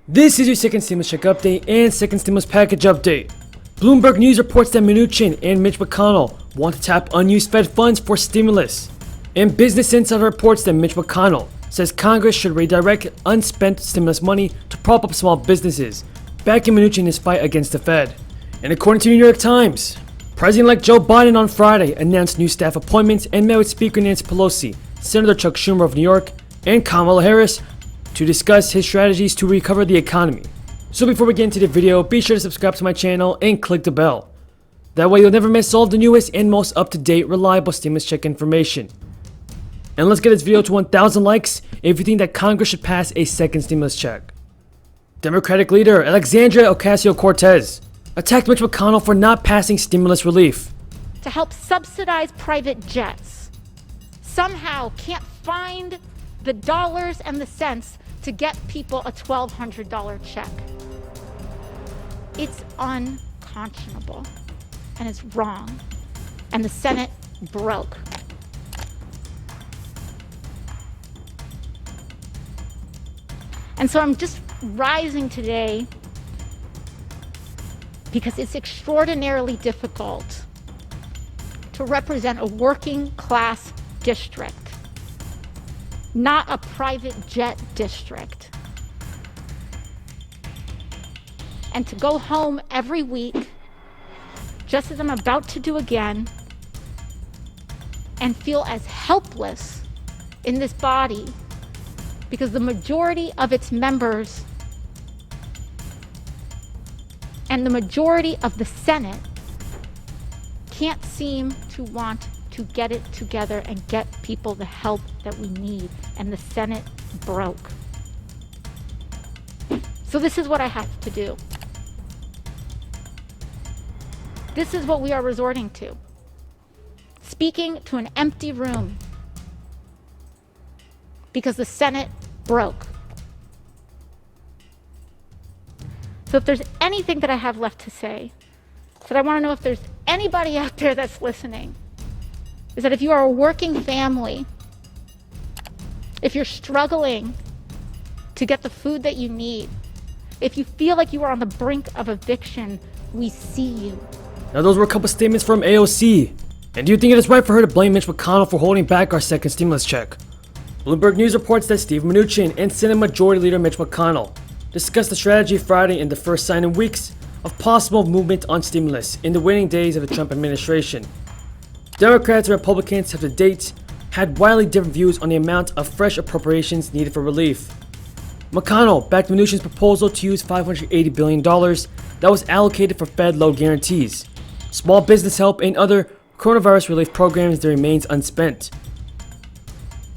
This is your second stimulus check update and second stimulus package update. Bloomberg News reports that Mnuchin and Mitch McConnell want to tap unused Fed funds for stimulus. And Business Insider reports that Mitch McConnell says Congress should redirect unspent stimulus money to prop up small businesses, backing Mnuchin in his fight against the Fed. And according to New York Times, President-elect Joe Biden on Friday announced new staff appointments and met with Speaker Nancy Pelosi, Senator Chuck Schumer of New York, and Kamala Harris to discuss his strategies to recover the economy. So before we get into the video, be sure to subscribe to my channel and click the bell. That way you'll never miss all of the newest and most up-to-date reliable stimulus check information. And let's get this video to 1,000 likes if you think that Congress should pass a second stimulus check. Democratic leader Alexandria Ocasio-Cortez attacked Mitch McConnell for not passing stimulus relief. To help subsidize private jets, somehow can't find the dollars and the cents to get people a $1,200 check. It's unconscionable and it's wrong, and the Senate broke. And so I'm just rising today because it's extraordinarily difficult to represent a working class district, not a private jet district, and to go home every week, just as I'm about to do again, and feel as helpless in this body because the majority of its members and the majority of the Senate can't seem to want to get it together and get people the help that we need, and the Senate broke. So this is what I have to do. This is what we are resorting to. Speaking to an empty room because the Senate broke. So if there's anything that I have left to say, is that I want to know if there's anybody out there that's listening, is that if you are a working family, if you're struggling to get the food that you need, if you feel like you are on the brink of eviction, we see you. Now those were a couple statements from AOC. And do you think it is right for her to blame Mitch McConnell for holding back our second stimulus check? Bloomberg News reports that Steve Mnuchin and Senate Majority Leader Mitch McConnell discussed the strategy Friday in the first sign in weeks of possible movement on stimulus in the waning days of the Trump administration. Democrats and Republicans have to date had wildly different views on the amount of fresh appropriations needed for relief. McConnell backed Mnuchin's proposal to use $580 billion that was allocated for Fed loan guarantees, small business help, and other coronavirus relief programs that remains unspent.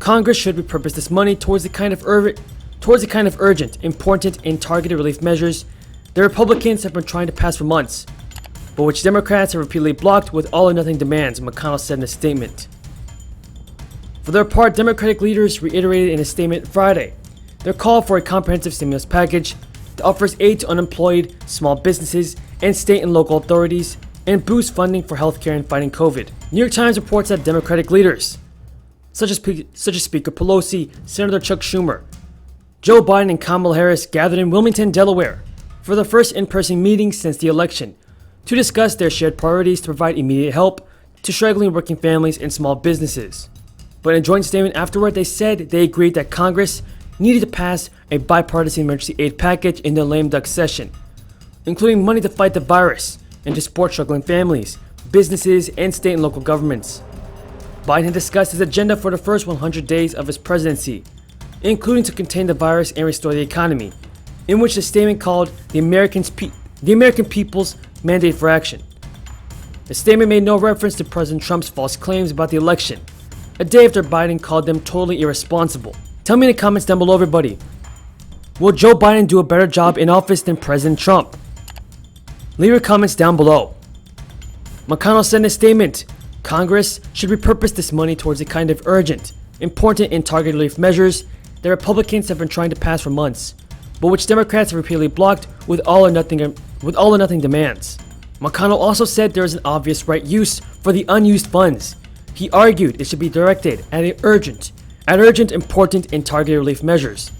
Congress should repurpose this money towards the kind of urgent, important, and targeted relief measures the Republicans have been trying to pass for months, but which Democrats have repeatedly blocked with all or nothing demands, McConnell said in a statement. For their part, Democratic leaders reiterated in a statement Friday their call for a comprehensive stimulus package that offers aid to unemployed, small businesses, and state and local authorities, and boosts funding for healthcare and fighting COVID. New York Times reports that Democratic leaders, such as Speaker Pelosi, Senator Chuck Schumer, Joe Biden, and Kamala Harris gathered in Wilmington, Delaware for the first in-person meeting since the election to discuss their shared priorities to provide immediate help to struggling working families and small businesses. But in a joint statement afterward, they said they agreed that Congress needed to pass a bipartisan emergency aid package in the lame duck session, including money to fight the virus and to support struggling families, businesses, and state and local governments. Biden had discussed his agenda for the first 100 days of his presidency, including to contain the virus and restore the economy, in which the statement called the American people's mandate for action. The statement made no reference to President Trump's false claims about the election, a day after Biden called them totally irresponsible. Tell me in the comments down below, everybody. Will Joe Biden do a better job in office than President Trump? Leave your comments down below. McConnell said in a statement, Congress should repurpose this money towards the kind of urgent, important, and targeted relief measures that Republicans have been trying to pass for months, but which Democrats have repeatedly blocked with all or nothing demands. McConnell also said there is an obvious right use for the unused funds. He argued it should be directed at urgent, important, and targeted relief measures.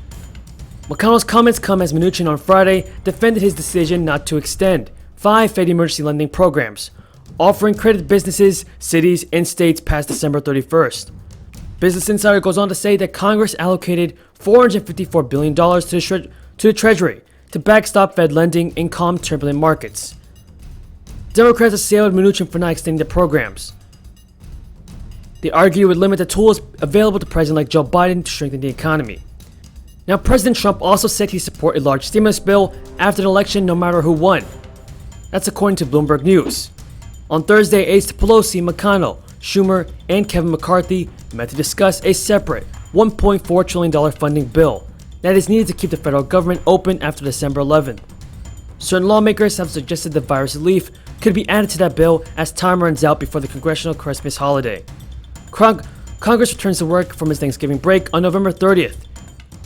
McConnell's comments come as Mnuchin on Friday defended his decision not to extend 5 Fed emergency lending programs, offering credit to businesses, cities, and states past December 31st. Business Insider goes on to say that Congress allocated $454 billion to the Treasury to backstop Fed lending in calm, turbulent markets. Democrats assailed Mnuchin for not extending the programs. They argue it would limit the tools available to President like Joe Biden to strengthen the economy. Now, President Trump also said he support a large stimulus bill after an election no matter who won. That's according to Bloomberg News. On Thursday, aides to Pelosi, McConnell, Schumer, and Kevin McCarthy met to discuss a separate $1.4 trillion funding bill that is needed to keep the federal government open after December 11th. Certain lawmakers have suggested that virus relief could be added to that bill as time runs out before the congressional Christmas holiday. Congress returns to work from its Thanksgiving break on November 30th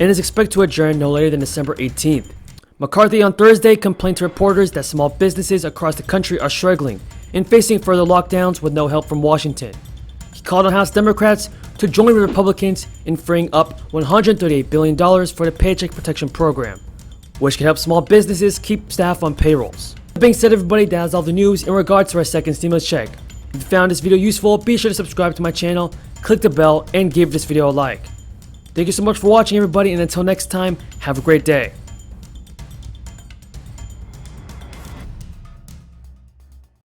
and is expected to adjourn no later than December 18th. McCarthy on Thursday complained to reporters that small businesses across the country are struggling and facing further lockdowns with no help from Washington. He called on House Democrats to join with Republicans in freeing up $138 billion for the Paycheck Protection Program, which can help small businesses keep staff on payrolls. That being said, everybody, that is all the news in regards to our second stimulus check. If you found this video useful, be sure to subscribe to my channel, click the bell, and give this video a like. Thank you so much for watching, everybody, and until next time, have a great day.